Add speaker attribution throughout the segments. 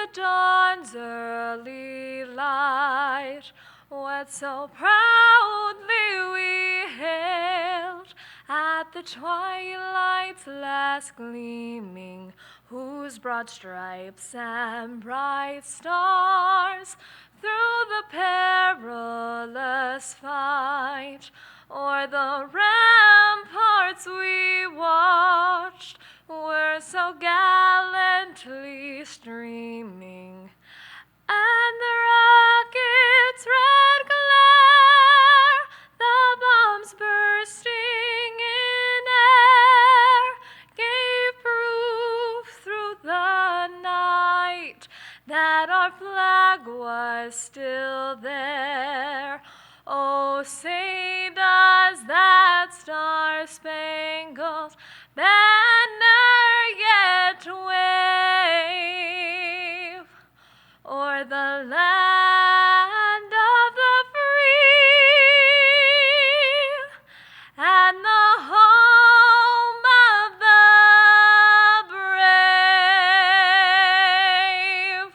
Speaker 1: the dawn's early light, what so proudly we hailed at the twilight's last gleaming, whose broad stripes and bright stars through the perilous fight o'er the ramparts we watched were so gallantly streaming, and the rocket's red glare, the bombs bursting in air, gave proof through the night that our flag was still there. Oh, say does that star-spangled banner yet wave o'er the land of the free and the home of the brave?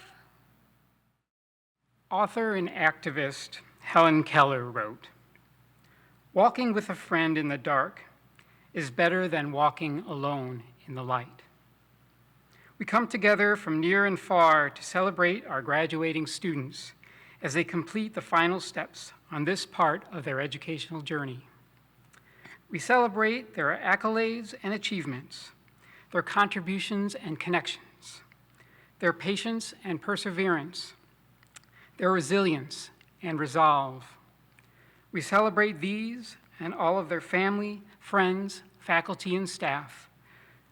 Speaker 2: Author and activist Helen Keller wrote, "Walking with a friend in the dark is better than walking alone in the light." We come together from near and far to celebrate our graduating students as they complete the final steps on this part of their educational journey. We celebrate their accolades and achievements, their contributions and connections, their patience and perseverance, their resilience and resolve. We celebrate these and all of their family, friends, faculty, and staff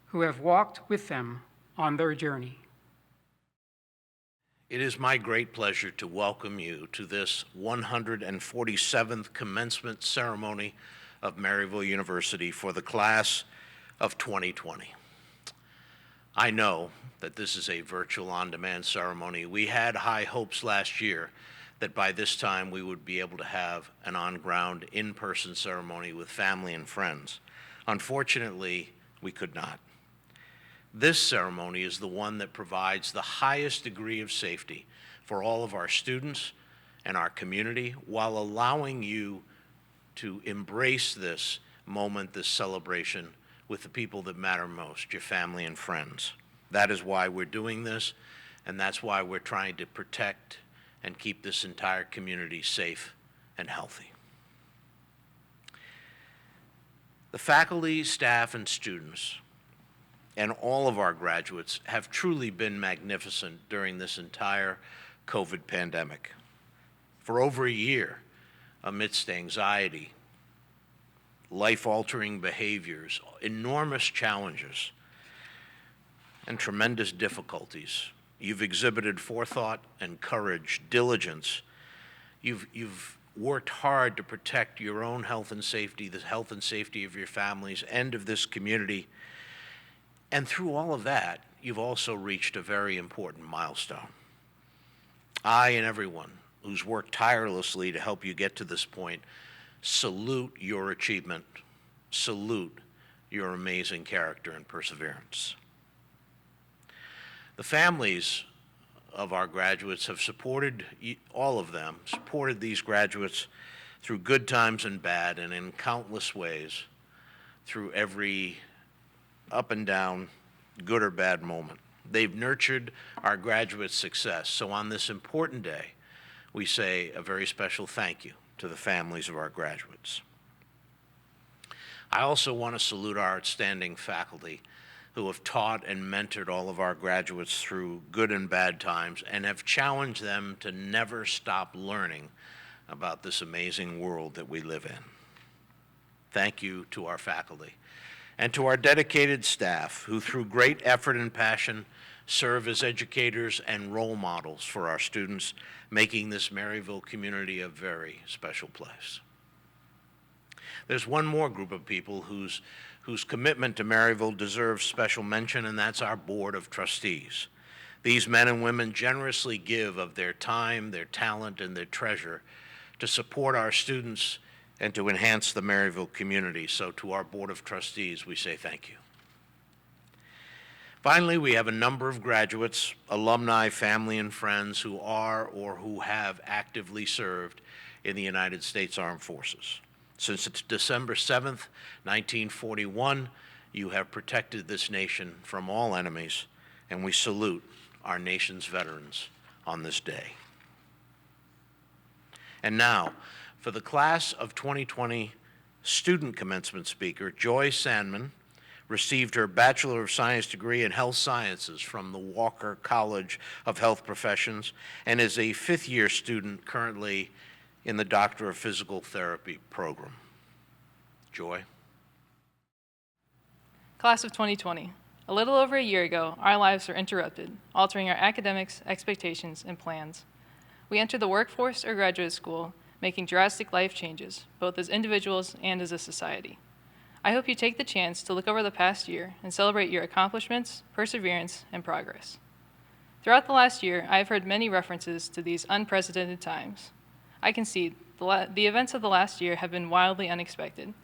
Speaker 2: who have walked with them on their journey.
Speaker 3: It is my great pleasure to welcome you to this 147th commencement ceremony of Maryville University for the class of 2020. I know that this is a virtual on-demand ceremony. We had high hopes last year that by this time we would be able to have an on-ground, in-person ceremony with family and friends. Unfortunately, we could not. This ceremony is the one that provides the highest degree of safety for all of our students and our community, while allowing you to embrace this moment, this celebration, with the people that matter most, your family and friends. That is why we're doing this, and that's why we're trying to protect and keep this entire community safe and healthy. The faculty, staff, and students, and all of our graduates have truly been magnificent during this entire COVID pandemic. For over a year, amidst anxiety, life-altering behaviors, enormous challenges, and tremendous difficulties, you've exhibited forethought and courage, diligence. You've worked hard to protect your own health and safety, the health and safety of your families and of this community. And through all of that, you've also reached a very important milestone. I and everyone who's worked tirelessly to help you get to this point salute your achievement, salute your amazing character and perseverance. The families of our graduates have supported, all of them, supported these graduates through good times and bad, and in countless ways through every up and down, good or bad moment. They've nurtured our graduates' success. So on this important day, we say a very special thank you to the families of our graduates. I also want to salute our outstanding faculty who have taught and mentored all of our graduates through good and bad times and have challenged them to never stop learning about this amazing world that we live in. Thank you to our faculty and to our dedicated staff who, through great effort and passion, serve as educators and role models for our students, making this Maryville community a very special place. There's one more group of people whose commitment to Maryville deserves special mention, and that's our Board of Trustees. These men and women generously give of their time, their talent, and their treasure to support our students and to enhance the Maryville community. So to our Board of Trustees, we say thank you. Finally, we have a number of graduates, alumni, family, and friends who are or who have actively served in the United States Armed Forces. Since December 7th, 1941, you have protected this nation from all enemies, and we salute our nation's veterans on this day. And now, for the class of 2020 student commencement speaker, Joy Sandman received her Bachelor of Science degree in Health Sciences from the Walker College of Health Professions and is a fifth-year student currently in the Doctor of Physical Therapy program. Joy.
Speaker 4: Class of 2020. A little over a year ago, our lives were interrupted, altering our academics, expectations, and plans. We entered the workforce or graduate school, making drastic life changes, both as individuals and as a society. I hope you take the chance to look over the past year and celebrate your accomplishments, perseverance, and progress. Throughout the last year, I have heard many references to these unprecedented times. I concede the events of the last year have been wildly unexpected,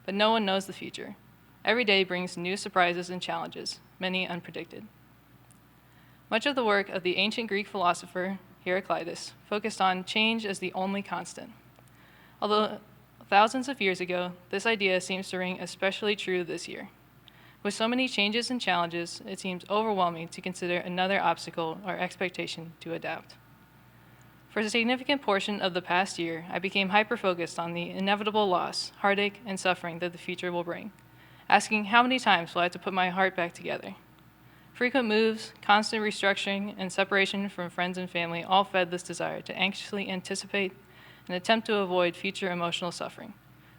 Speaker 4: but no one knows the future. Every day brings new surprises and challenges, many unpredicted. Much of the work of the ancient Greek philosopher Heraclitus focused on change as the only constant. Although thousands of years ago, this idea seems to ring especially true this year. With so many changes and challenges, it seems overwhelming to consider another obstacle or expectation to adapt. For a significant portion of the past year, I became hyper-focused on the inevitable loss, heartache, and suffering that the future will bring, asking how many times will I have to put my heart back together. Frequent moves, constant restructuring, and separation from friends and family all fed this desire to anxiously anticipate and attempt to avoid future emotional suffering.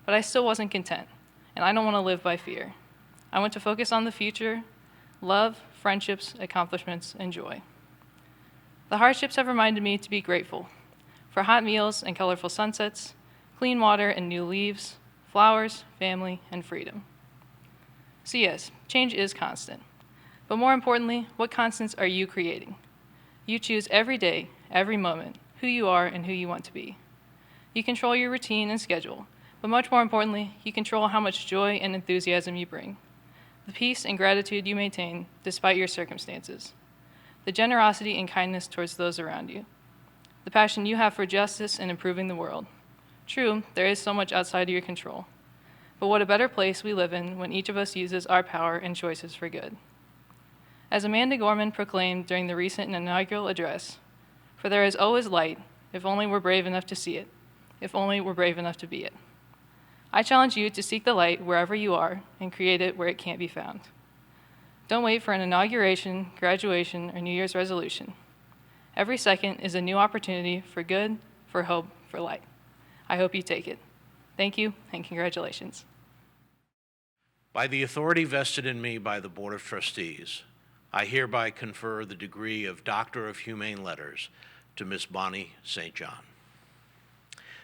Speaker 4: But I still wasn't content, and I don't want to live by fear. I want to focus on the future, love, friendships, accomplishments, and joy. The hardships have reminded me to be grateful for hot meals and colorful sunsets, clean water and new leaves, flowers, family, and freedom. So yes, change is constant. But more importantly, what constants are you creating? You choose every day, every moment, who you are and who you want to be. You control your routine and schedule, but much more importantly, you control how much joy and enthusiasm you bring, the peace and gratitude you maintain despite your circumstances, the generosity and kindness towards those around you, the passion you have for justice and improving the world. True, there is so much outside of your control, but what a better place we live in when each of us uses our power and choices for good. As Amanda Gorman proclaimed during the recent inaugural address, "For there is always light, if only we're brave enough to see it, if only we're brave enough to be it." I challenge you to seek the light wherever you are and create it where it can't be found. Don't wait for an inauguration, graduation, or New Year's resolution. Every second is a new opportunity for good, for hope, for light. I hope you take it. Thank you, and congratulations.
Speaker 3: By the authority vested in me by the Board of Trustees, I hereby confer the degree of Doctor of Humane Letters to Ms. Bonnie St. John.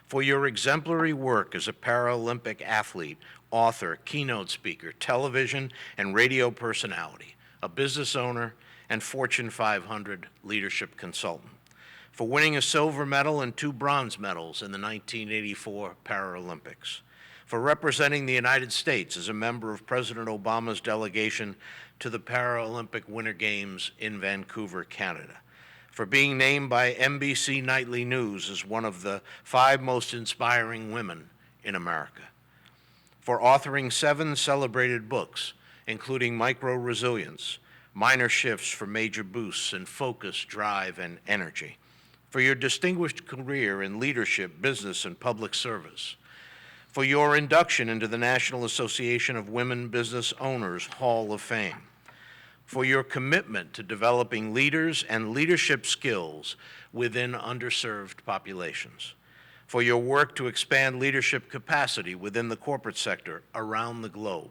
Speaker 3: For your exemplary work as a Paralympic athlete, author, keynote speaker, television and radio personality, a business owner, and Fortune 500 leadership consultant. For winning a silver medal and 2 bronze medals in the 1984 Paralympics. For representing the United States as a member of President Obama's delegation to the Paralympic Winter Games in Vancouver, Canada. For being named by NBC Nightly News as one of the 5 most inspiring women in America. For authoring 7 celebrated books, including Micro Resilience, Minor Shifts for Major Boosts in Focus, Drive, and Energy. For your distinguished career in leadership, business, and public service. For your induction into the National Association of Women Business Owners Hall of Fame. For your commitment to developing leaders and leadership skills within underserved populations. For your work to expand leadership capacity within the corporate sector around the globe.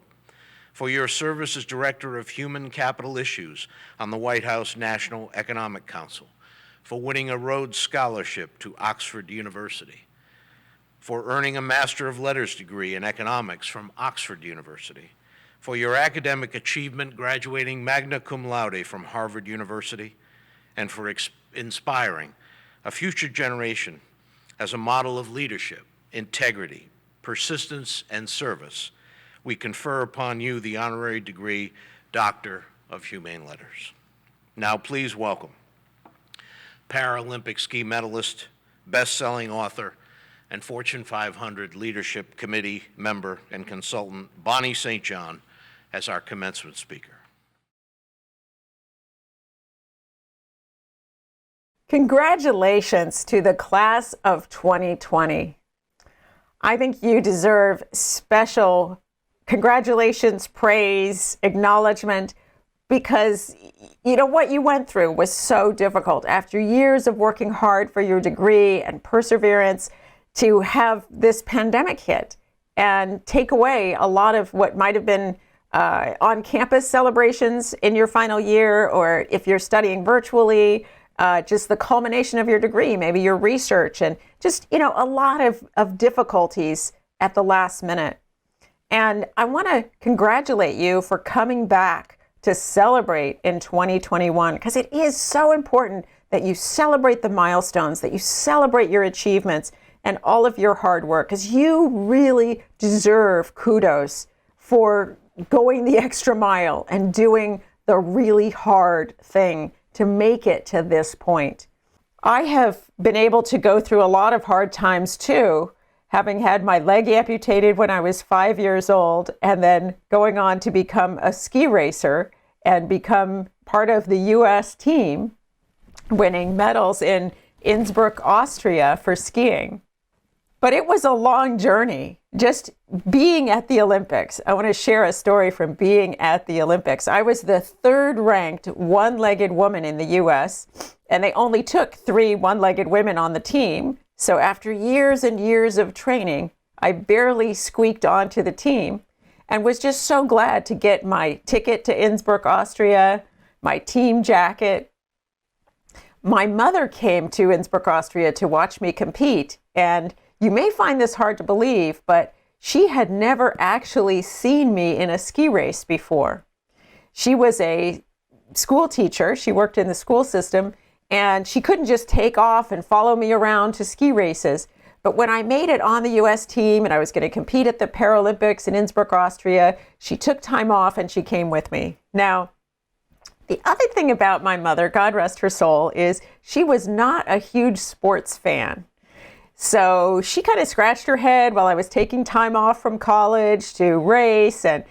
Speaker 3: For your service as Director of Human Capital Issues on the White House National Economic Council. For winning a Rhodes Scholarship to Oxford University. For earning a Master of Letters degree in economics from Oxford University. For your academic achievement graduating magna cum laude from Harvard University, and for inspiring a future generation as a model of leadership, integrity, persistence, and service, we confer upon you the honorary degree Doctor of Humane Letters. Now please welcome Paralympic ski medalist, best-selling author, and Fortune 500 Leadership Committee member and consultant Bonnie St. John as our commencement speaker.
Speaker 5: Congratulations to the class of 2020. I think you deserve special congratulations, praise, acknowledgement, because you know what you went through was so difficult. After years of working hard for your degree and perseverance, to have this pandemic hit and take away a lot of what might have been on-campus celebrations in your final year, or if you're studying virtually, just the culmination of your degree, maybe your research, and just, you know, a lot of difficulties at the last minute. And I want to congratulate you for coming back to celebrate in 2021, because it is so important that you celebrate the milestones, that you celebrate your achievements and all of your hard work, because you really deserve kudos for going the extra mile and doing the really hard thing to make it to this point. I have been able to go through a lot of hard times too, having had my leg amputated when I was 5 years old, and then going on to become a ski racer and become part of the U.S. team, winning medals in Innsbruck, Austria for skiing. But it was a long journey, just being at the Olympics. I want to share a story from being at the Olympics. I was the third ranked one-legged woman in the U.S., and they only took 3 one-legged women on the team. So after years and years of training, I barely squeaked onto the team and was just so glad to get my ticket to Innsbruck, Austria, my team jacket. My mother came to Innsbruck, Austria to watch me compete, and you may find this hard to believe, but she had never actually seen me in a ski race before. She was a school teacher. She worked in the school system, and she couldn't just take off and follow me around to ski races. But when I made it on the U.S. team and I was going to compete at the Paralympics in Innsbruck, Austria, she took time off and she came with me. Now, the other thing about my mother, God rest her soul, is she was not a huge sports fan. So she kind of scratched her head while I was taking time off from college to race and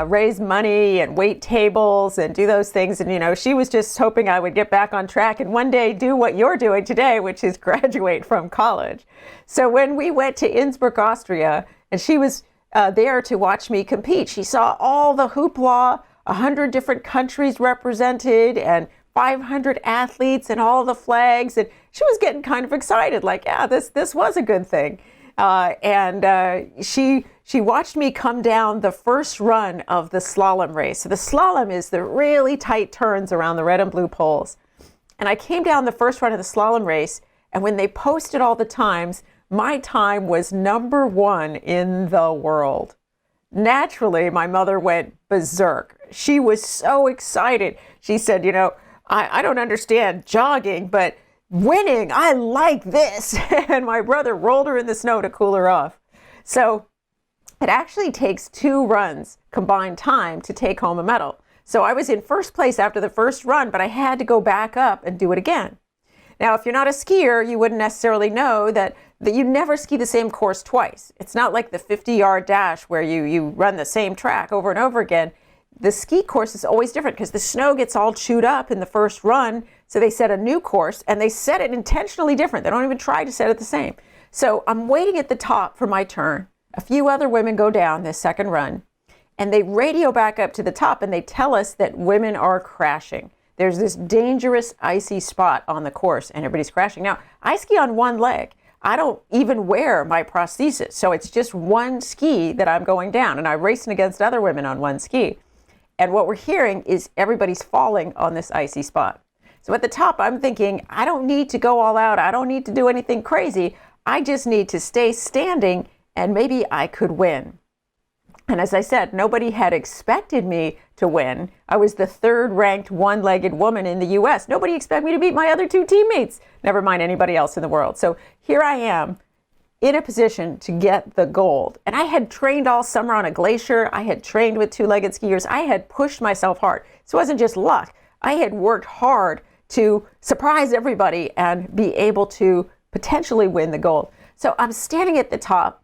Speaker 5: raise money and wait tables and do those things. And, you know, she was just hoping I would get back on track and one day do what you're doing today, which is graduate from college. So when we went to Innsbruck, Austria, and she was there to watch me compete, she saw all the hoopla, 100 different countries represented and 500 athletes and all the flags. And she was getting kind of excited, like, yeah, this was a good thing. She watched me come down the first run of the slalom race. So the slalom is the really tight turns around the red and blue poles. And I came down the first run of the slalom race, and when they posted all the times, my time was number 1 in the world. Naturally, my mother went berserk. She was so excited. She said, you know, I don't understand jogging, but winning, I like this. And my brother rolled her in the snow to cool her off. So it actually takes 2 runs combined time to take home a medal. So I was in first place after the first run, but I had to go back up and do it again. Now, if you're not a skier, you wouldn't necessarily know that you never ski the same course twice. It's not like the 50-yard dash where you run the same track over and over again. The ski course is always different because the snow gets all chewed up in the first run. So they set a new course and they set it intentionally different. They don't even try to set it the same. So I'm waiting at the top for my turn. A few other women go down this second run and they radio back up to the top and they tell us that women are crashing. There's this dangerous icy spot on the course and everybody's crashing. Now, I ski on one leg. I don't even wear my prosthesis. So it's just one ski that I'm going down, and I'm racing against other women on one ski. And what we're hearing is everybody's falling on this icy spot. So at the top, I'm thinking, I don't need to go all out. I don't need to do anything crazy. I just need to stay standing and maybe I could win. And as I said, nobody had expected me to win. I was the 3rd ranked one-legged woman in the U.S. Nobody expected me to beat my other 2 teammates, never mind anybody else in the world. So here I am in a position to get the gold. And I had trained all summer on a glacier. I had trained with two-legged skiers. I had pushed myself hard. This wasn't just luck. I had worked hard to surprise everybody and be able to potentially win the gold. So I'm standing at the top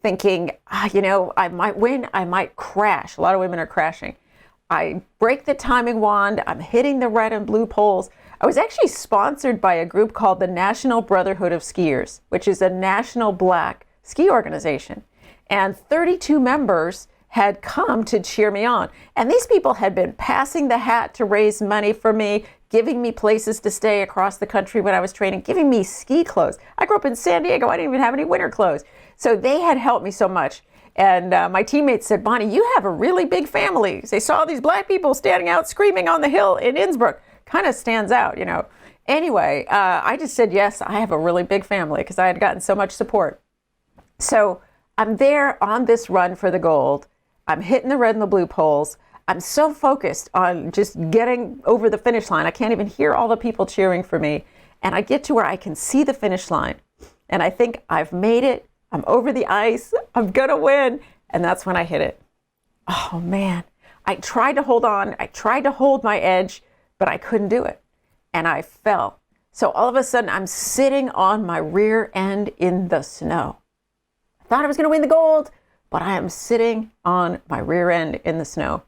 Speaker 5: thinking, I might win, I might crash. A lot of women are crashing. I break the timing wand. I'm hitting the red and blue poles. I was actually sponsored by a group called the National Brotherhood of Skiers, which is a national black ski organization. And 32 members had come to cheer me on. And these people had been passing the hat to raise money for me, giving me places to stay across the country when I was training, giving me ski clothes. I grew up in San Diego. I didn't even have any winter clothes. So they had helped me so much. And my teammates said, Bonnie, you have a really big family. They saw these black people standing out screaming on the hill in Innsbruck. Kind of stands out, Anyway, I just said, yes, I have a really big family because I had gotten so much support. So I'm there on this run for the gold. I'm hitting the red and the blue poles. I'm so focused on just getting over the finish line. I can't even hear all the people cheering for me. And I get to where I can see the finish line. And I think I've made it. I'm over the ice. I'm going to win. And that's when I hit it. Oh, man. I tried to hold on. I tried to hold my edge, but I couldn't do it. And I fell. So all of a sudden, I'm sitting on my rear end in the snow. I thought I was going to win the gold, but I am sitting on my rear end in the snow.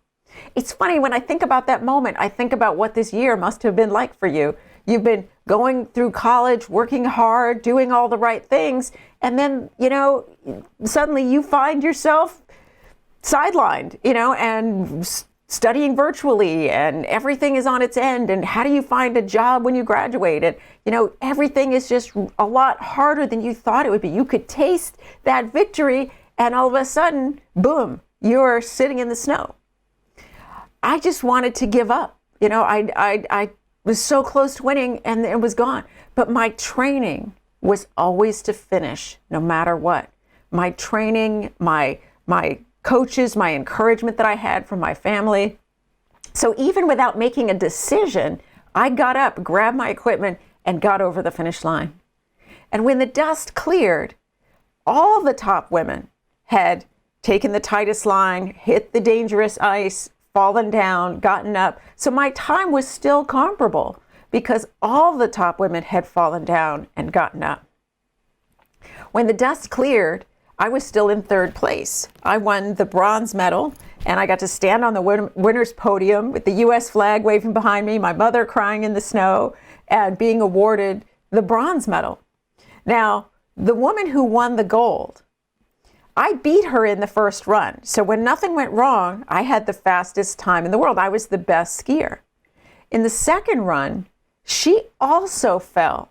Speaker 5: It's funny, when I think about that moment, I think about what this year must have been like for you. You've been going through college, working hard, doing all the right things, and then, suddenly you find yourself sidelined, and studying virtually, and everything is on its end. And how do you find a job when you graduate? And, everything is just a lot harder than you thought it would be. You could taste that victory, and all of a sudden, boom, you're sitting in the snow. I just wanted to give up. I was so close to winning, and it was gone. But my training was always to finish, no matter what. My training, my coaches, my encouragement that I had from my family. So even without making a decision, I got up, grabbed my equipment, and got over the finish line. And when the dust cleared, all the top women had taken the tightest line, hit the dangerous ice, fallen down, gotten up. So my time was still comparable because all the top women had fallen down and gotten up. When the dust cleared, I was still in third place. I won the bronze medal, and I got to stand on the winner's podium with the U.S. flag waving behind me, my mother crying in the snow, and being awarded the bronze medal. Now, the woman who won the gold, I beat her in the first run. So when nothing went wrong, I had the fastest time in the world. I was the best skier. In the second run, she also fell.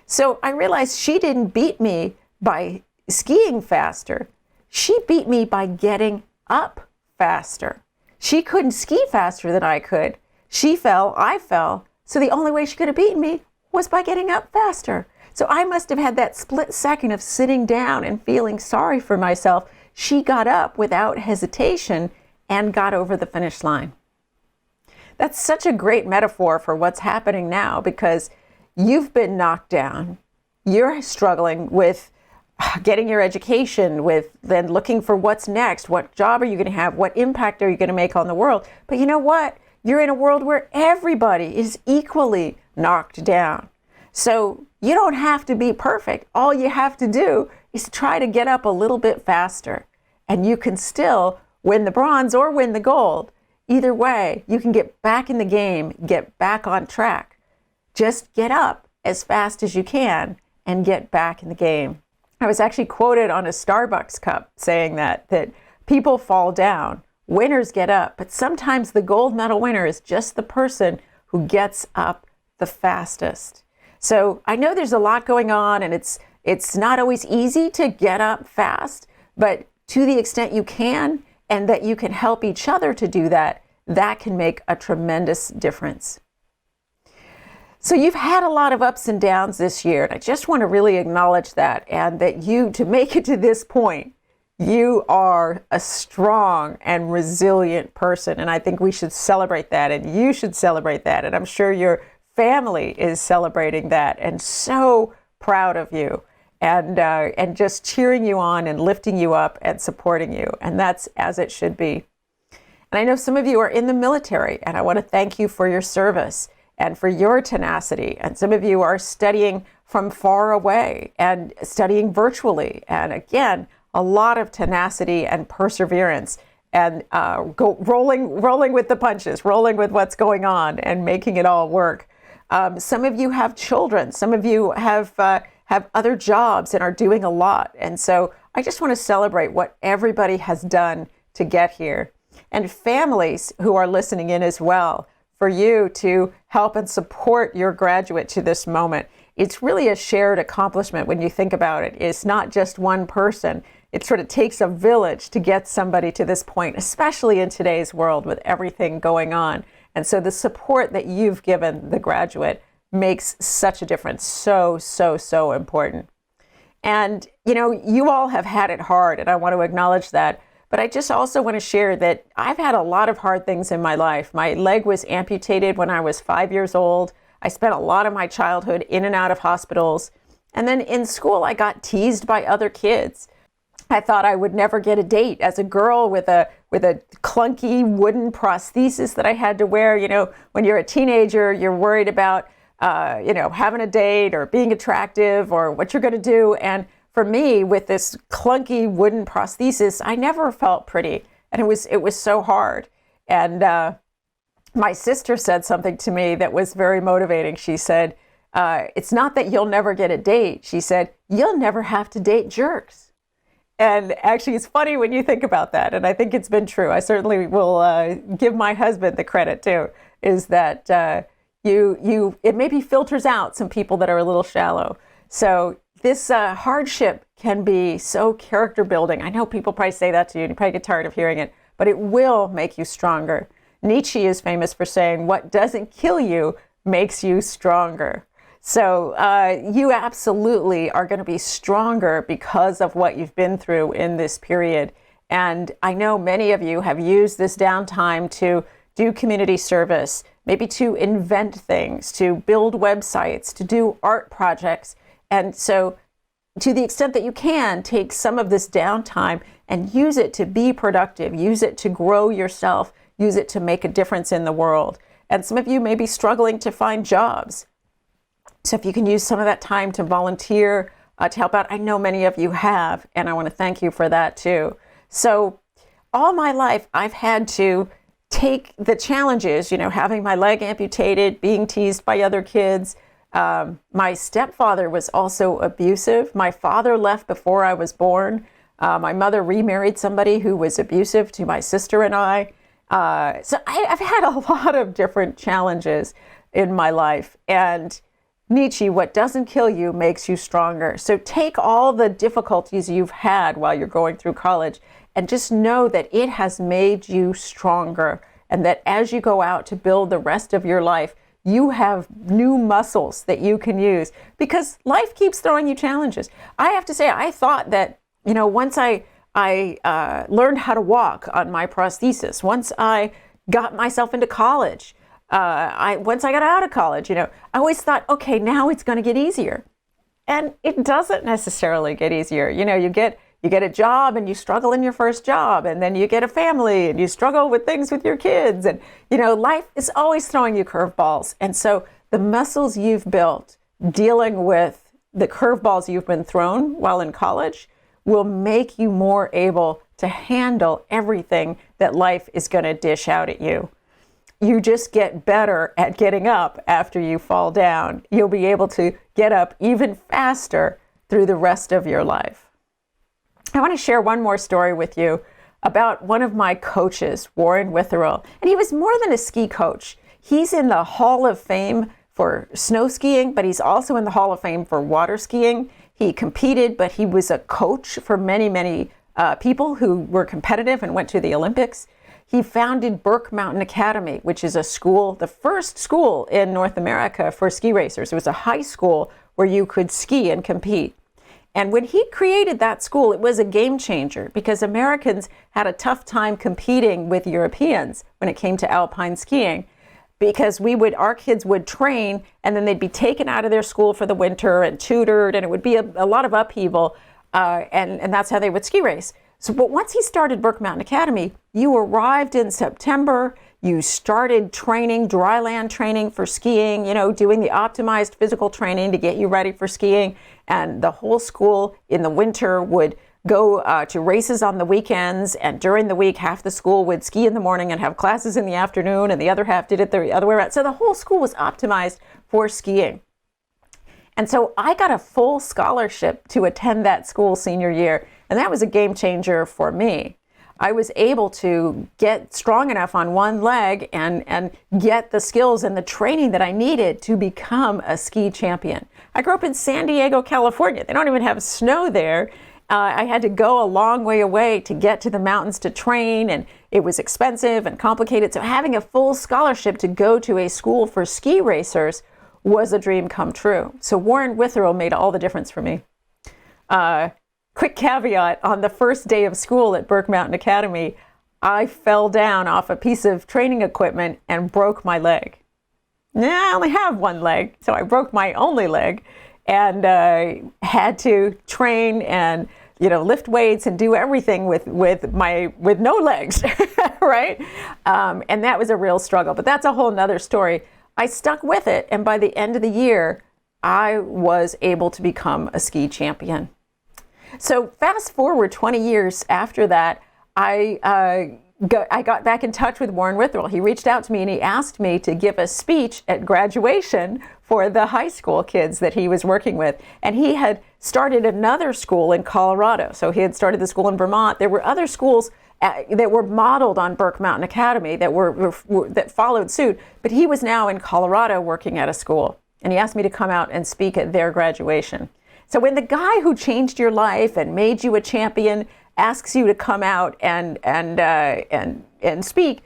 Speaker 5: So I realized she didn't beat me by skiing faster. She beat me by getting up faster. She couldn't ski faster than I could. She fell, I fell. So the only way she could have beaten me was by getting up faster. So I must have had that split second of sitting down and feeling sorry for myself. She got up without hesitation and got over the finish line. That's such a great metaphor for what's happening now, because you've been knocked down. You're struggling with getting your education, with then looking for what's next. What job are you going to have? What impact are you going to make on the world? But you know what? You're in a world where everybody is equally knocked down. So you don't have to be perfect. All you have to do is try to get up a little bit faster, and you can still win the bronze or win the gold. Either way, you can get back in the game, get back on track. Just get up as fast as you can and get back in the game. I was actually quoted on a Starbucks cup saying that people fall down, winners get up, but sometimes the gold medal winner is just the person who gets up the fastest. So I know there's a lot going on, and it's not always easy to get up fast, but to the extent you can, and that you can help each other to do that, that can make a tremendous difference. So you've had a lot of ups and downs this year, and I just want to really acknowledge that, and that you, to make it to this point, you are a strong and resilient person, and I think we should celebrate that, and you should celebrate that, and I'm sure your family is celebrating that, and so proud of you. and just cheering you on and lifting you up and supporting you. And that's as it should be. And I know some of you are in the military, and I want to thank you for your service and for your tenacity. And some of you are studying from far away and studying virtually. And again, a lot of tenacity and perseverance, and rolling with the punches, rolling with what's going on and making it all work. Some of you have children. Some of you have other jobs and are doing a lot. And so I just want to celebrate what everybody has done to get here. And families who are listening in as well, for you to help and support your graduate to this moment. It's really a shared accomplishment when you think about it. It's not just one person. It sort of takes a village to get somebody to this point, especially in today's world with everything going on. And so the support that you've given the graduate makes such a difference. So, so, so important. And, you know, you all have had it hard, and I want to acknowledge that. But I just also want to share that I've had a lot of hard things in my life. My leg was amputated when I was 5 years old. I spent a lot of my childhood in and out of hospitals. And then in school, I got teased by other kids. I thought I would never get a date as a girl with a clunky wooden prosthesis that I had to wear. You know, when you're a teenager, you're worried about, having a date or being attractive or what you're going to do. And for me, with this clunky wooden prosthesis, I never felt pretty. And it was so hard. And my sister said something to me that was very motivating. She said, it's not that you'll never get a date. She said, you'll never have to date jerks. And actually, it's funny when you think about that. And I think it's been true. I certainly will give my husband the credit too, is that it maybe filters out some people that are a little shallow. So this hardship can be so character building. I know people probably say that to you and you probably get tired of hearing it, but it will make you stronger. Nietzsche is famous for saying, what doesn't kill you makes you stronger. So you absolutely are going to be stronger because of what you've been through in this period. And I know many of you have used this downtime to do community service, maybe to invent things, to build websites, to do art projects. And so to the extent that you can, take some of this downtime and use it to be productive, use it to grow yourself, use it to make a difference in the world. And some of you may be struggling to find jobs. So if you can use some of that time to volunteer, to help out, I know many of you have, and I want to thank you for that too. So all my life, I've had to take the challenges, having my leg amputated, being teased by other kids. My stepfather was also abusive. My father left before I was born. My mother remarried somebody who was abusive to my sister and I. So I've had a lot of different challenges in my life. And Nietzsche, what doesn't kill you makes you stronger. So take all the difficulties you've had while you're going through college and just know that it has made you stronger, and that as you go out to build the rest of your life, you have new muscles that you can use, because life keeps throwing you challenges. I have to say, I thought that, once I learned how to walk on my prosthesis, once I got myself into college, once I got out of college, I always thought, okay, now it's going to get easier. And it doesn't necessarily get easier. You get a job and you struggle in your first job, and then you get a family and you struggle with things with your kids. And, life is always throwing you curveballs. And so the muscles you've built dealing with the curveballs you've been thrown while in college will make you more able to handle everything that life is going to dish out at you. You just get better at getting up after you fall down. You'll be able to get up even faster through the rest of your life. I want to share one more story with you about one of my coaches, Warren Witherell. And he was more than a ski coach. He's in the Hall of Fame for snow skiing, but he's also in the Hall of Fame for water skiing. He competed, but he was a coach for many, many people who were competitive and went to the Olympics. He founded Burke Mountain Academy, which is a school, the first school in North America for ski racers. It was a high school where you could ski and compete. And when he created that school, it was a game changer, because Americans had a tough time competing with Europeans when it came to alpine skiing. because our kids would train, and then they'd be taken out of their school for the winter and tutored, and it would be a lot of upheaval, and that's how they would ski race. So, but once he started Burke Mountain Academy, you arrived in September, you started training, dry land training for skiing, doing the optimized physical training to get you ready for skiing, and the whole school in the winter would go to races on the weekends, and during the week, half the school would ski in the morning and have classes in the afternoon, and the other half did it the other way around. So the whole school was optimized for skiing. And so I got a full scholarship to attend that school senior year, and that was a game changer for me. I was able to get strong enough on one leg and get the skills and the training that I needed to become a ski champion. I grew up in San Diego, California. They don't even have snow there. I had to go a long way away to get to the mountains to train, and it was expensive and complicated. So having a full scholarship to go to a school for ski racers was a dream come true. So Warren Witherell made all the difference for me. Quick caveat, on the first day of school at Burke Mountain Academy, I fell down off a piece of training equipment and broke my leg. Now I only have one leg, so I broke my only leg, and had to train and lift weights and do everything with no legs, right? And that was a real struggle, but that's a whole nother story. I stuck with it, and by the end of the year, I was able to become a ski champion. So fast forward 20 years after that, I got back in touch with Warren Witherell. He reached out to me and he asked me to give a speech at graduation for the high school kids that he was working with. And he had started another school in Colorado. So he had started the school in Vermont. There were other schools that were modeled on Burke Mountain Academy that followed suit. But he was now in Colorado working at a school. And he asked me to come out and speak at their graduation. So when the guy who changed your life and made you a champion asks you to come out and speak,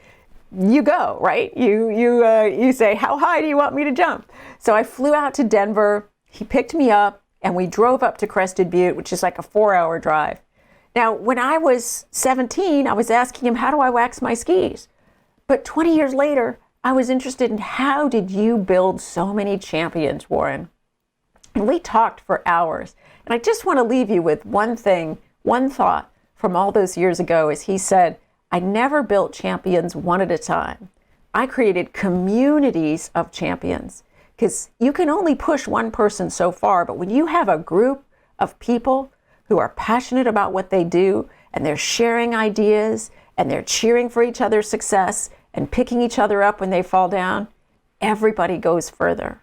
Speaker 5: you go, right? You say, how high do you want me to jump? So I flew out to Denver. He picked me up, and we drove up to Crested Butte, which is like a 4-hour drive. Now, when I was 17, I was asking him, how do I wax my skis? But 20 years later, I was interested in how did you build so many champions, Warren? And we talked for hours. And I just want to leave you with one thing, one thought from all those years ago, is he said, I never built champions one at a time. I created communities of champions, because you can only push one person so far. But when you have a group of people who are passionate about what they do, and they're sharing ideas, and they're cheering for each other's success and picking each other up when they fall down, everybody goes further.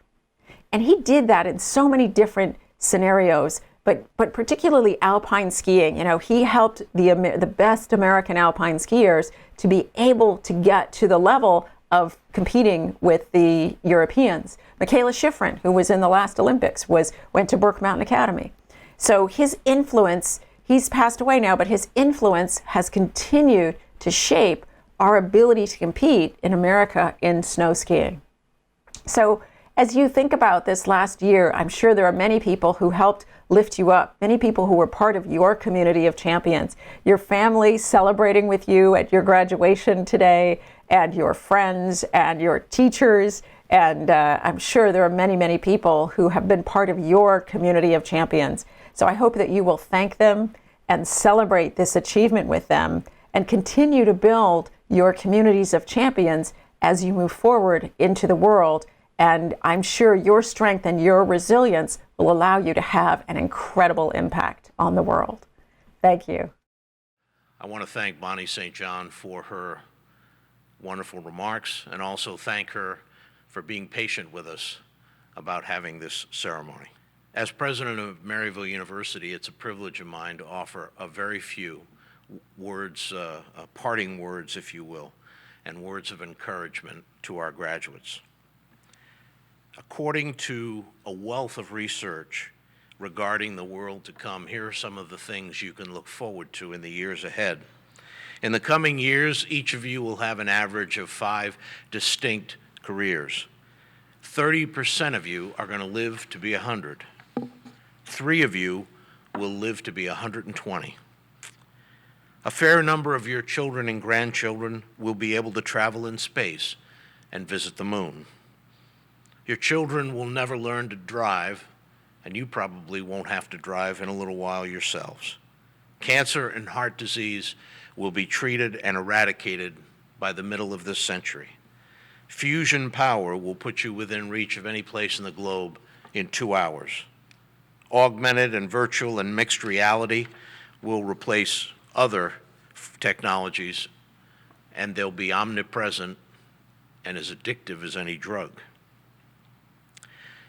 Speaker 5: And he did that in so many different scenarios, but particularly alpine skiing. He helped the best American alpine skiers to be able to get to the level of competing with the Europeans. Michaela Schifrin, who was in the last Olympics, went to Burke Mountain Academy. So his influence, he's passed away now, but his influence has continued to shape our ability to compete in America in snow skiing. So as you think about this last year, I'm sure there are many people who helped lift you up, many people who were part of your community of champions, your family celebrating with you at your graduation today, and your friends and your teachers. And I'm sure there are many, many people who have been part of your community of champions. So I hope that you will thank them and celebrate this achievement with them and continue to build your communities of champions as you move forward into the world. And I'm sure your strength and your resilience will allow you to have an incredible impact on the world. Thank you.
Speaker 3: I want to thank Bonnie St. John for her wonderful remarks, and also thank her for being patient with us about having this ceremony. As president of Maryville University, it's a privilege of mine to offer a very few words, parting words, if you will, and words of encouragement to our graduates. According to a wealth of research regarding the world to come, here are some of the things you can look forward to in the years ahead. In the coming years, each of you will have an average of 5 distinct careers. 30% of you are going to live to be 100. 3 of you will live to be 120. A fair number of your children and grandchildren will be able to travel in space and visit the moon. Your children will never learn to drive, and you probably won't have to drive in a little while yourselves. Cancer and heart disease will be treated and eradicated by the middle of this century. Fusion power will put you within reach of any place in the globe in 2 hours. Augmented and virtual and mixed reality will replace other technologies, and they'll be omnipresent and as addictive as any drug.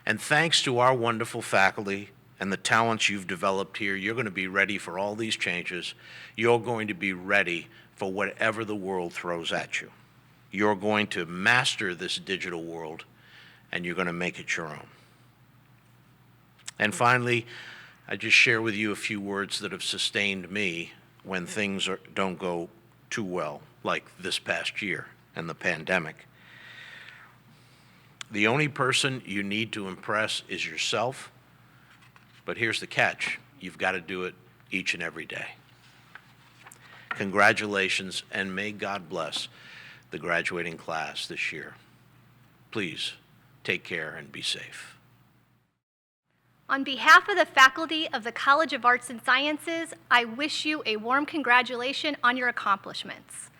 Speaker 3: And thanks to our wonderful faculty and the talents you've developed here, you're going to be ready for all these changes. You're going to be ready for whatever the world throws at you. You're going to master this digital world, and you're going to make it your own. And finally, I just share with you a few words that have sustained me when things don't go too well, like this past year and the pandemic. The only person you need to impress is yourself, but here's the catch: you've got to do it each and every day. Congratulations, and may God bless the graduating class this year. Please take care and be safe.
Speaker 6: On behalf of the faculty of the College of Arts and Sciences, I wish you a warm congratulations on your accomplishments.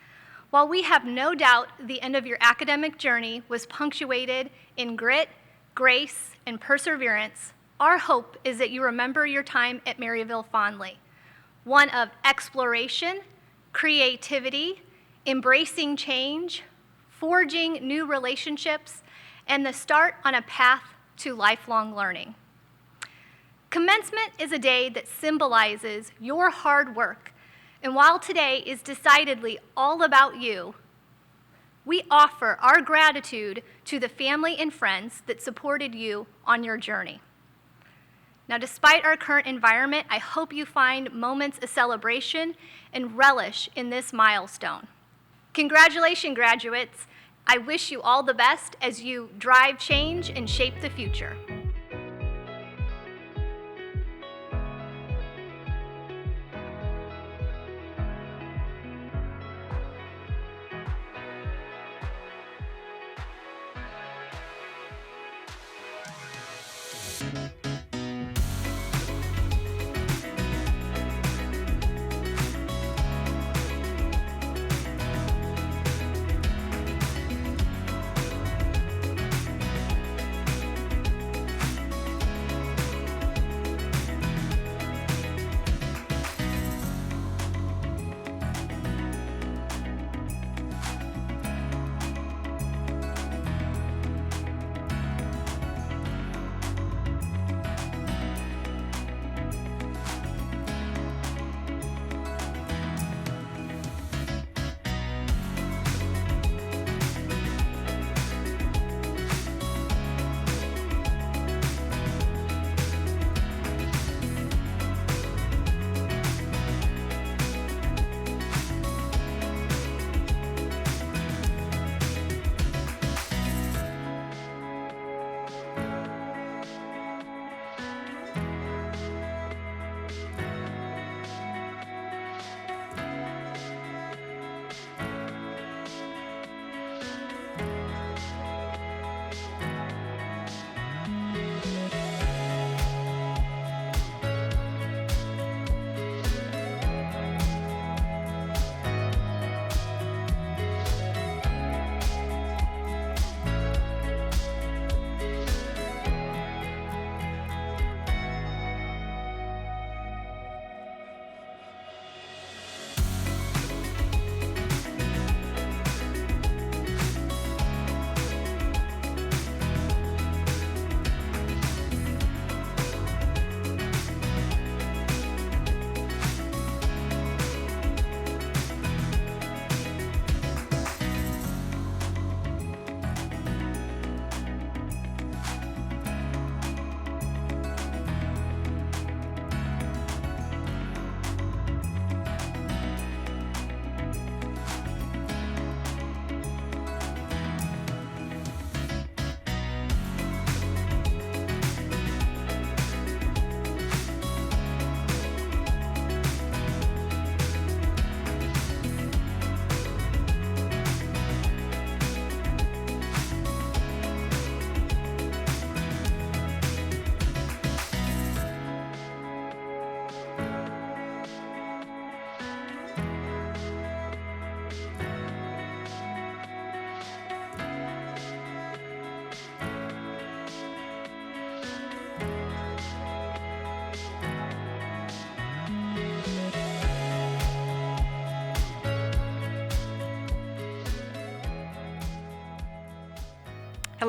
Speaker 6: While we have no doubt the end of your academic journey was punctuated in grit, grace, and perseverance, our hope is that you remember your time at Maryville fondly, one of exploration, creativity, embracing change, forging new relationships, and the start on a path to lifelong learning. Commencement is a day that symbolizes your hard work, and while today is decidedly all about you, we offer our gratitude to the family and friends that supported you on your journey. Now, despite our current environment, I hope you find moments of celebration and relish in this milestone. Congratulations, graduates. I wish you all the best as you drive change and shape the future.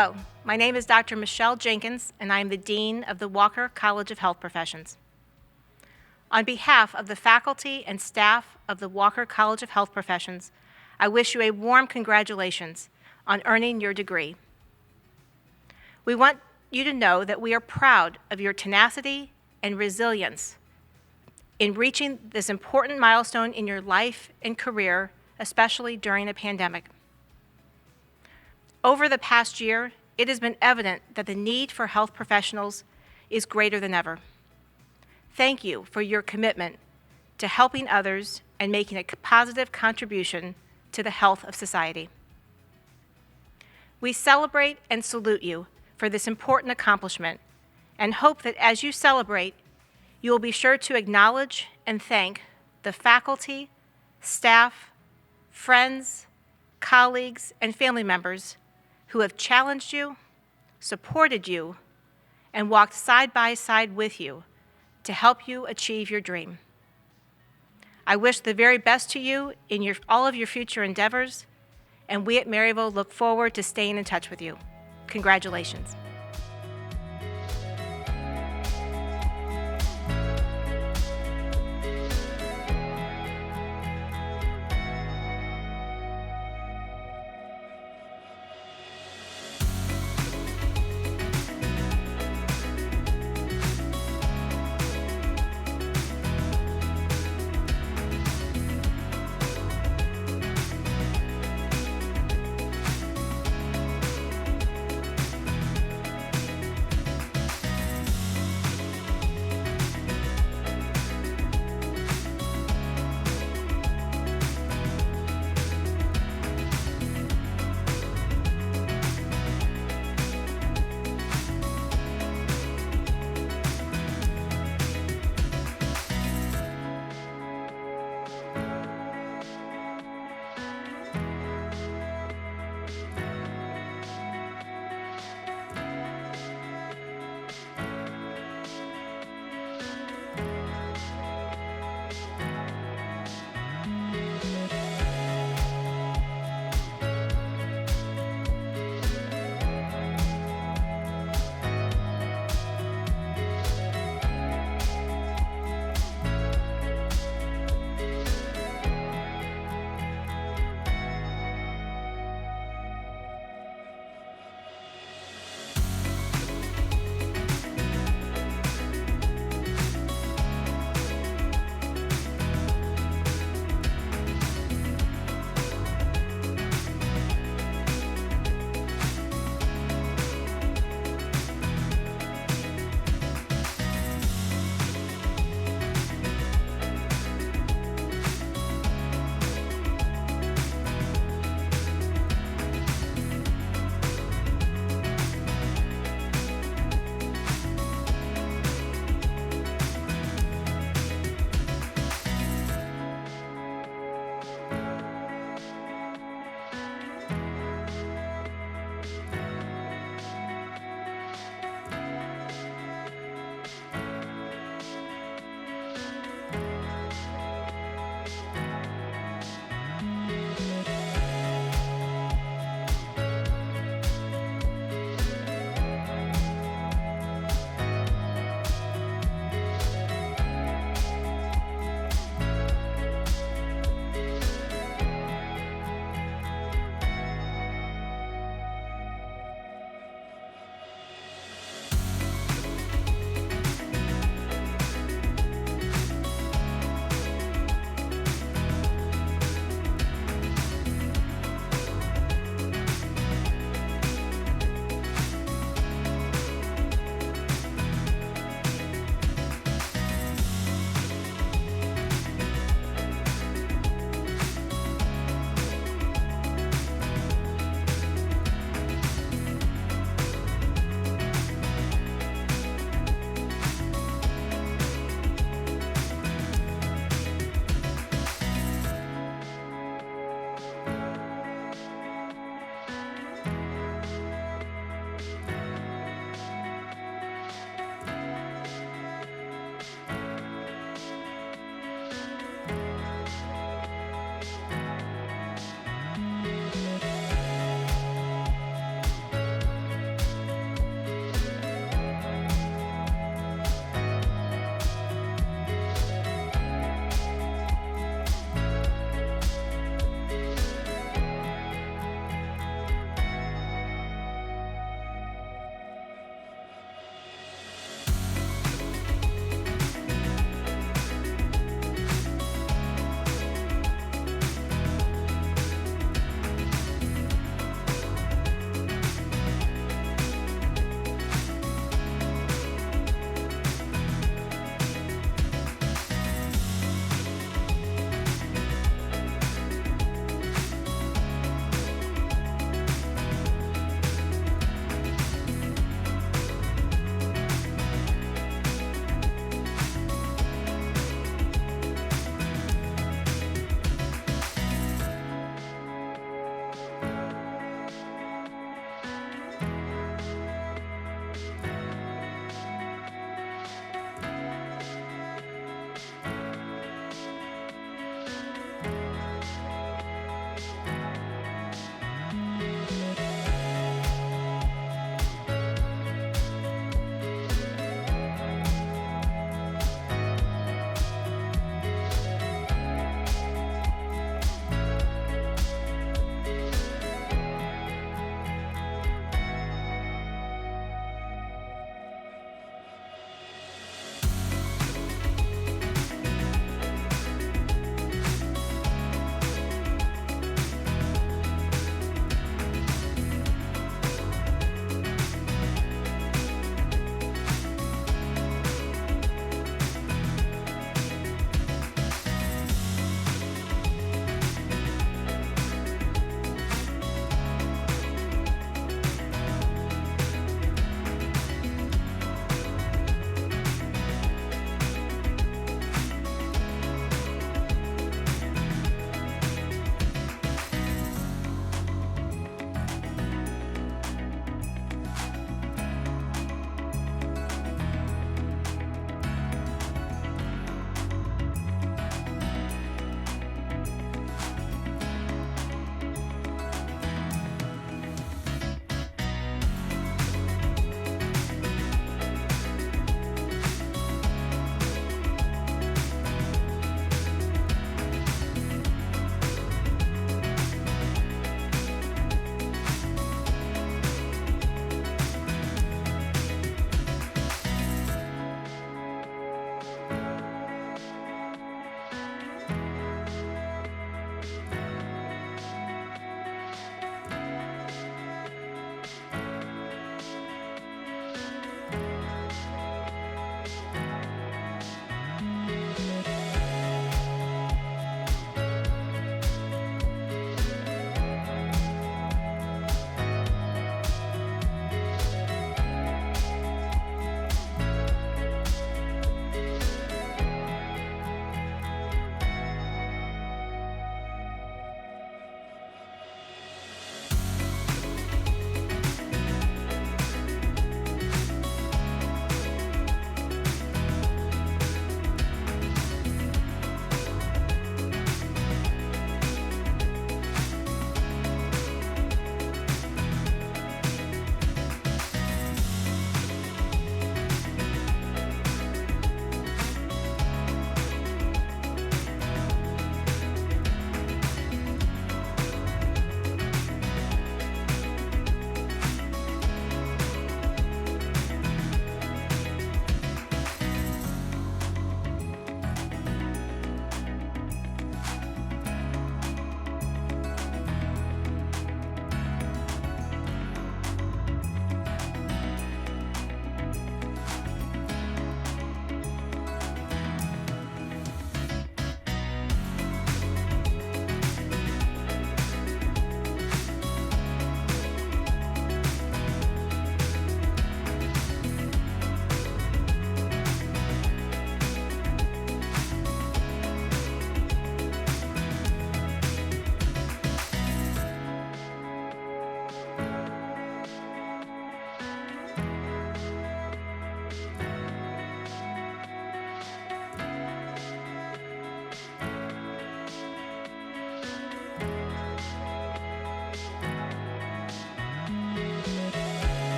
Speaker 7: Hello, my name is Dr. Michelle Jenkins, and I am the Dean of the Walker College of Health Professions. On behalf of the faculty and staff of the Walker College of Health Professions, I wish you a warm congratulations on earning your degree. We want you to know that we are proud of your tenacity and resilience in reaching this important milestone in your life and career, especially during a pandemic. Over the past year, it has been evident that the need for health professionals is greater than ever. Thank you for your commitment to helping others and making a positive contribution to the health of society. We celebrate and salute you for this important accomplishment and hope that as you celebrate, you will be sure to acknowledge and thank the faculty, staff, friends, colleagues, and family members who have challenged you, supported you, and walked side by side with you to help you achieve your dream. I wish the very best to you in all of your future endeavors, and we at Maryville look forward to staying in touch with you. Congratulations.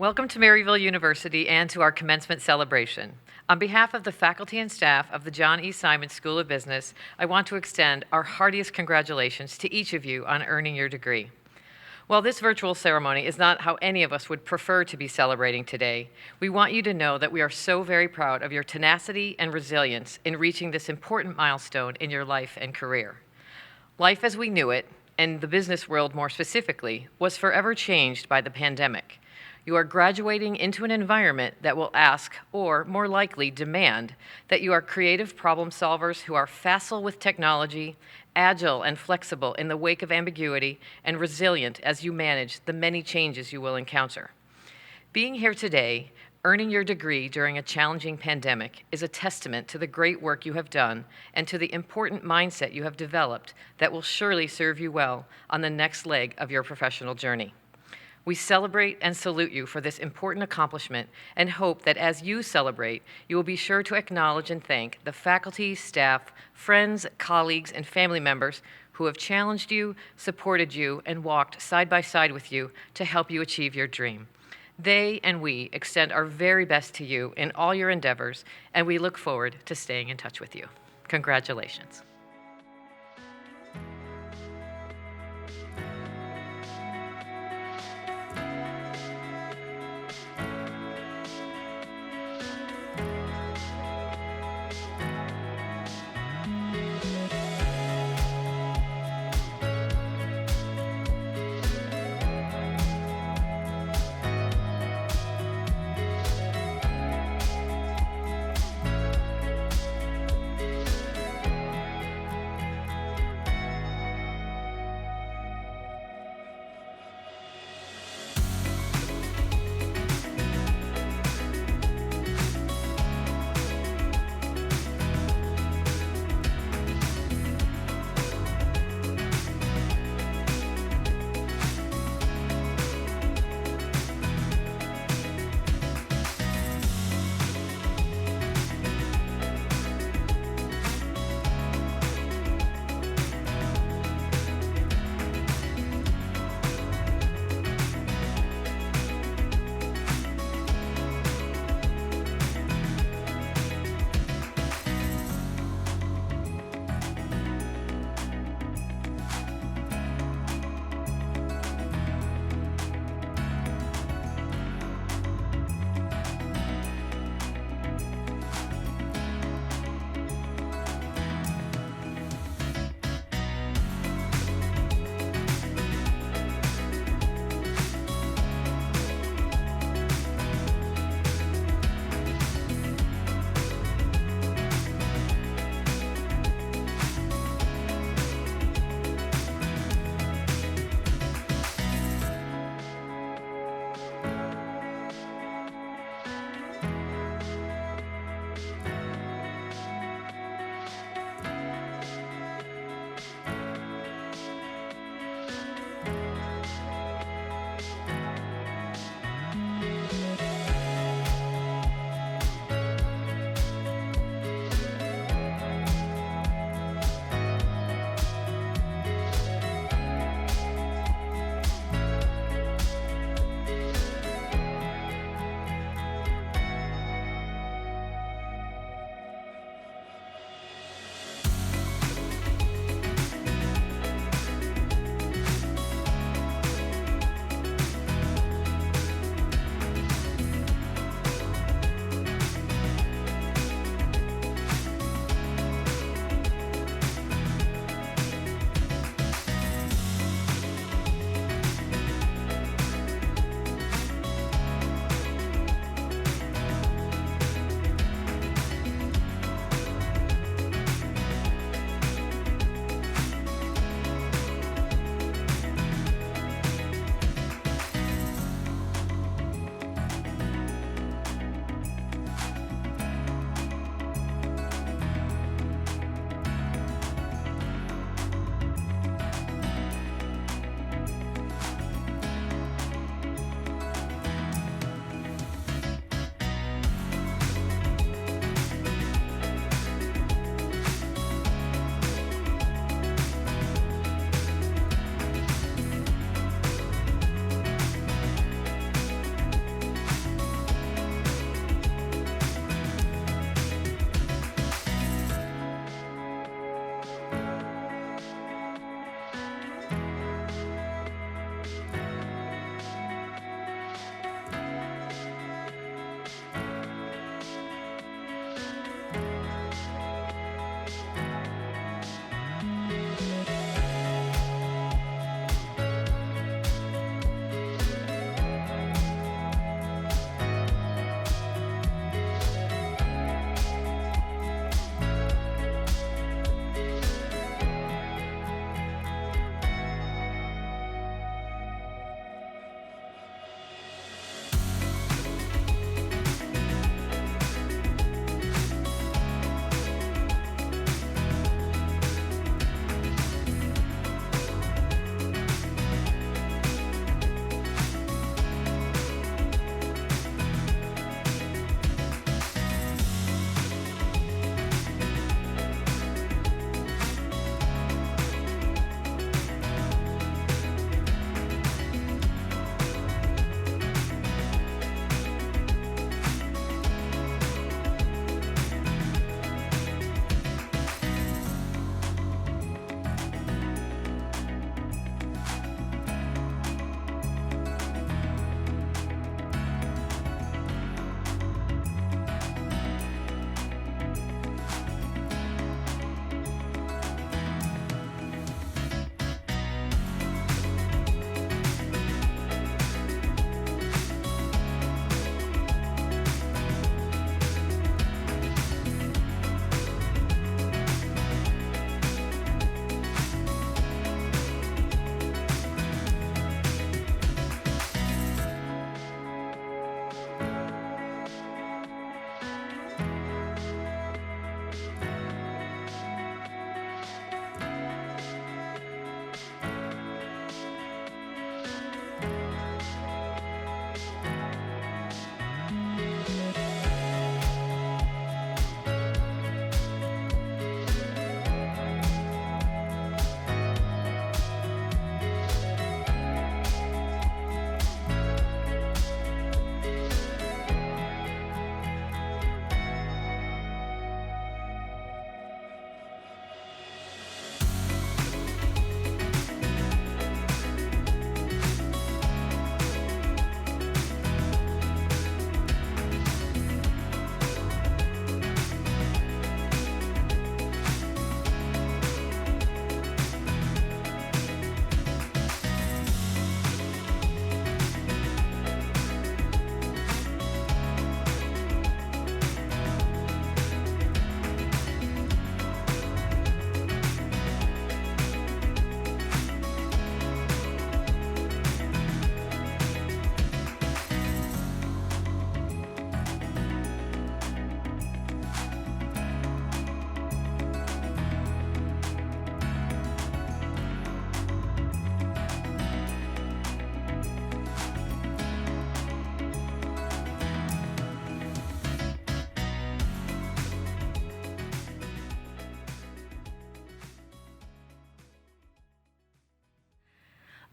Speaker 8: Welcome to Maryville University and to our commencement celebration. On behalf of the faculty and staff of the John E. Simon School of Business, I want to extend our heartiest congratulations to each of you on earning your degree. While this virtual ceremony is not how any of us would prefer to be celebrating today, we want you to know that we are so very proud of your tenacity and resilience in reaching this important milestone in your life and career. Life as we knew it, and the business world more specifically, was forever changed by the pandemic. You are graduating into an environment that will ask, or more likely demand, that you are creative problem solvers who are facile with technology, agile and flexible in the wake of ambiguity, and resilient as you manage the many changes you will encounter. Being here today, earning your degree during a challenging pandemic, is a testament to the great work you have done and to the important mindset you have developed that will surely serve you well on the next leg of your professional journey. We celebrate and salute you for this important accomplishment and hope that as you celebrate, you will be sure to acknowledge and thank the faculty, staff, friends, colleagues, and family members who have challenged you, supported you, and walked side by side with you to help you achieve your dream. They and we extend our very best to you in all your endeavors, and we look forward to staying in touch with you. Congratulations.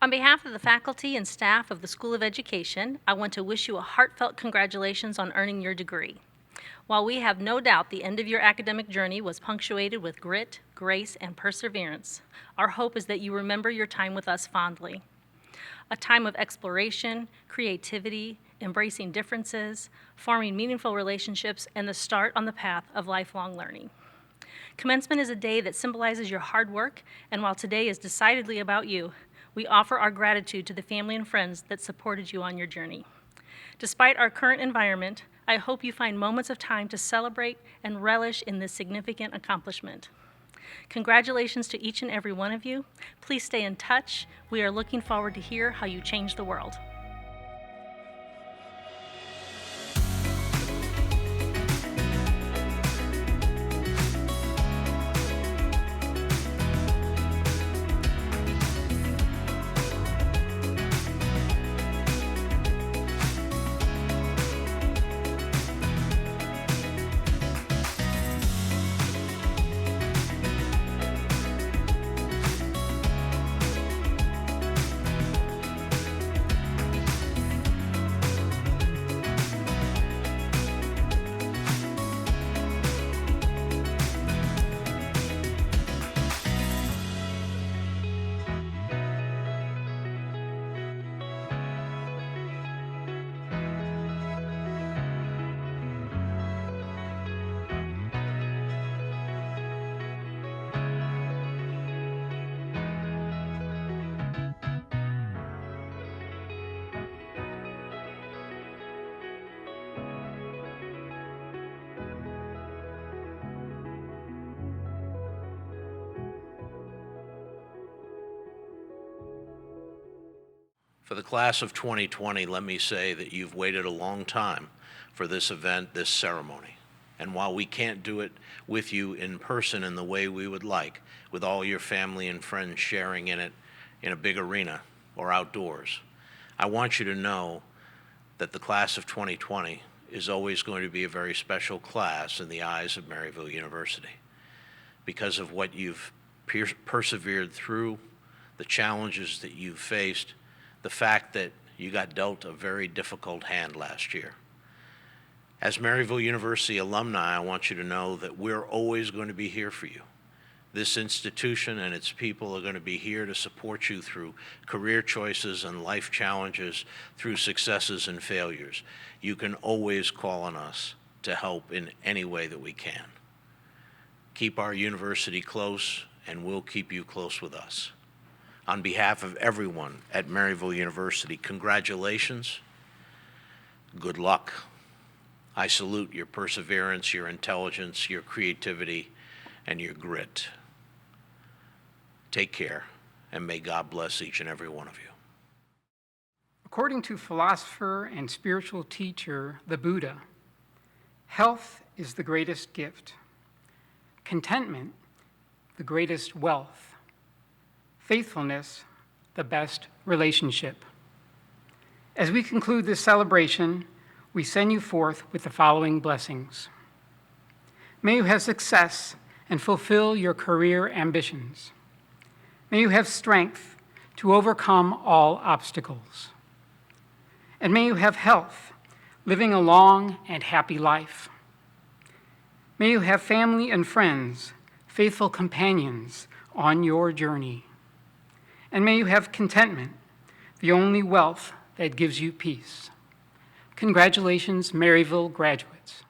Speaker 9: On behalf of the faculty and staff of the School of Education, I want to wish you a heartfelt congratulations on earning your degree. While we have no doubt the end of your academic journey was punctuated with grit, grace, and perseverance, our hope is that you remember your time with us fondly. A time of exploration, creativity, embracing differences, forming meaningful relationships, and the start on the path of lifelong learning. Commencement is a day that symbolizes your hard work, and while today is decidedly about you, we offer our gratitude to the family and friends that supported you on your journey. Despite our current environment, I hope you find moments of time to celebrate and relish in this significant accomplishment. Congratulations to each and every one of you. Please stay in touch. We are looking forward to hear how you change the world.
Speaker 3: For the class of 2020, let me say that you've waited a long time for this event, this ceremony. And while we can't do it with you in person in the way we would like, with all your family and friends sharing in it in a big arena or outdoors, I want you to know that the class of 2020 is always going to be a very special class in the eyes of Maryville University because of what you've persevered through, the challenges that you've faced, the fact that you got dealt a very difficult hand last year. As Maryville University alumni, I want you to know that we're always going to be here for you. This institution and its people are going to be here to support you through career choices and life challenges, through successes and failures. You can always call on us to help in any way that we can. Keep our university close, and we'll keep you close with us. On behalf of everyone at Maryville University, congratulations, good luck. I salute your perseverance, your intelligence, your creativity, and your grit. Take care, and may God bless each and every one of you.
Speaker 2: According to philosopher and spiritual teacher, the Buddha, health is the greatest gift, contentment, the greatest wealth, faithfulness, the best relationship. As we conclude this celebration, we send you forth with the following blessings. May you have success and fulfill your career ambitions. May you have strength to overcome all obstacles. And may you have health, living a long and happy life. May you have family and friends, faithful companions on your journey. And may you have contentment, the only wealth that gives you peace. Congratulations, Maryville graduates.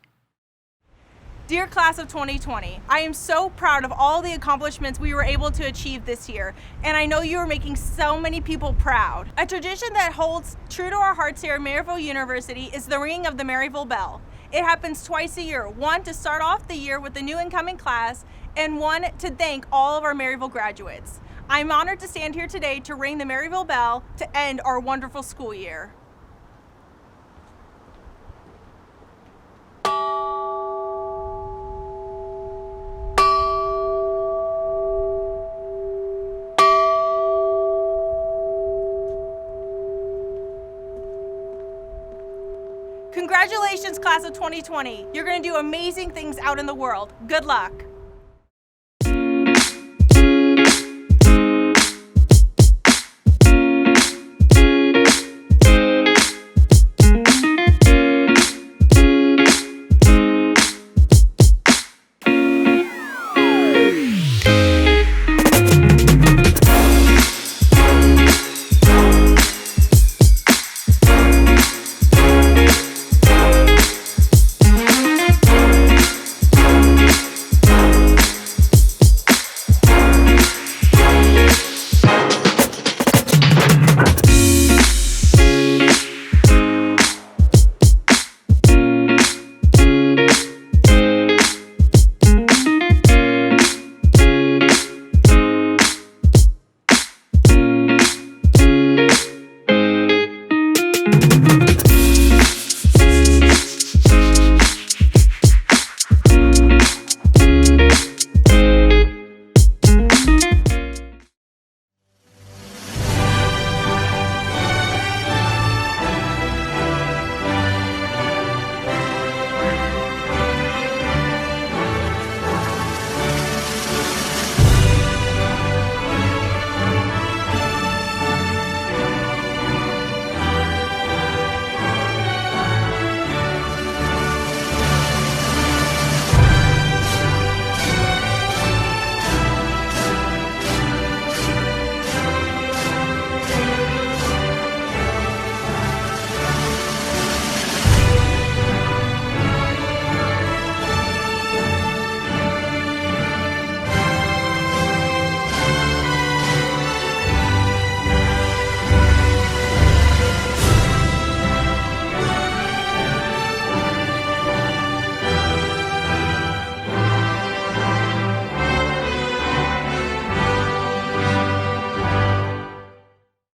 Speaker 10: Dear Class of 2020, I am so proud of all the accomplishments we were able to achieve this year, and I know you are making so many people proud. A tradition that holds true to our hearts here at Maryville University is the ringing of the Maryville bell. It happens twice a year, one to start off the year with the new incoming class, and one to thank all of our Maryville graduates. I'm honored to stand here today to ring the Maryville bell to end our wonderful school year. Congratulations, Class of 2020. You're going to do amazing things out in the world. Good luck.